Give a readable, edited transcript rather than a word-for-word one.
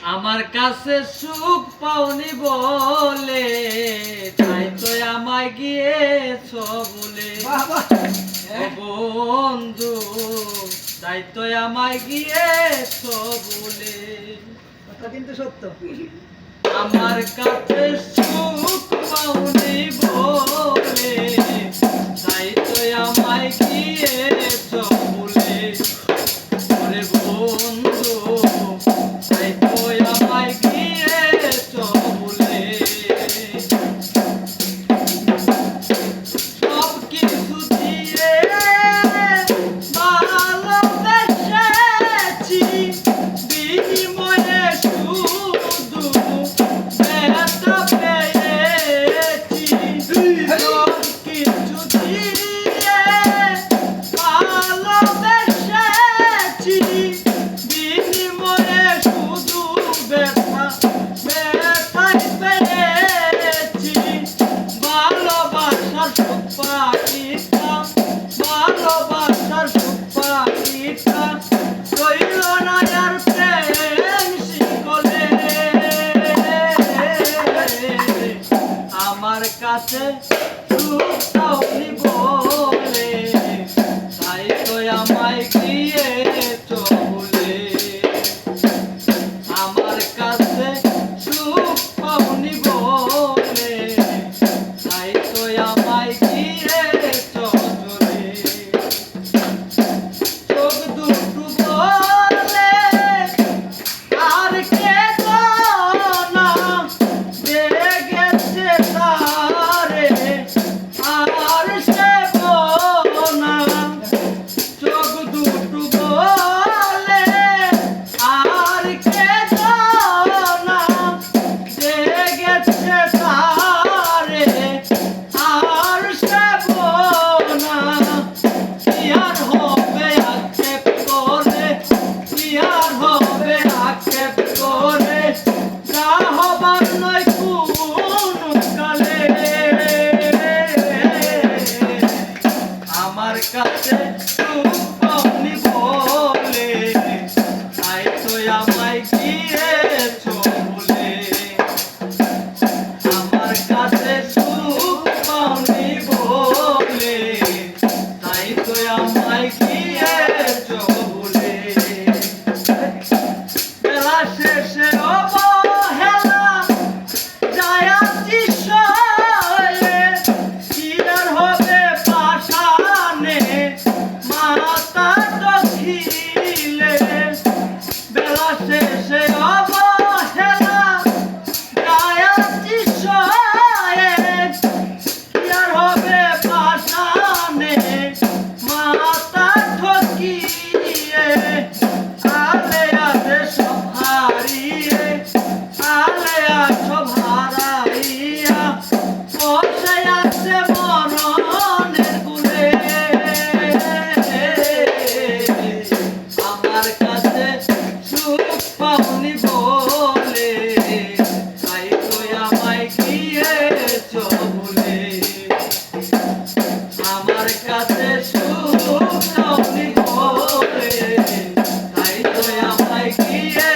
আমার কাছে সুখ পাওনি বলে তাই তো আমায় গিয়েছ বলে ও বন্ধু তাই তো আমায় গিয়েছ বলে কথা কিন্তু সত্য। আমার কাছে সুখ পাওনি বলে তাই তো আমায় গিয়েছ বলে ওরে বন্ধু তাই তো আমায় গিয়েছ বলে সব কিছু দিয়ে ভালোবেসেছি বিনিময়ে শুধু ব্যথা পেয়েছি সব কিছু দিয়ে ভালোবেসেছি বিনিময়ে শুধু ব্যথাই পেয়েছি ভালোবাসার সুপারিটা ভালোবাসার সুপারিটা রইল না আর প্রেম শিকলে আমার কাছে সুখ পাওনি বলে তাই তো আমায় গিয়েছ বলে আমার কাছে সুখ পাওনি বলে তাই তো আমায় গিয়েছ চলে চোখ দুটো বলে আর কে না গেছে তারে আর সে না চোখ দুটো বলে আর কে না গেছে তারে আর সে না ইয়ার হবে আক্ষেপ করে ইয়ার হবে আক্ষেপ করে যা হবার নয় কোন কালে আমার কাছে সুখ পাওনি বলে তাই তো আমায় গিয়েছ বলে আমার কাছে সুখ পাওনি বলে তাই তো আমায় গিয়েছ বলে বেলা শেষে অবহেলা যায় সয়ে কি আর হবে পাশানে মাতা দখিলে বেলা শেষে অবহেলা যায় সয়ে কি আর হবে পাশানে মাতা ঠকিয়ে আলে আলে সব হারিয়ে আলে সব হারাইয়া বসে আছে মরণের কূলে আমার কাছে সুখ পাওনি বলে তাই তো আমায় গিয়েছ বলে আমার কাছে সুখ পাওনি বলে তাই তো আমায় গিয়ে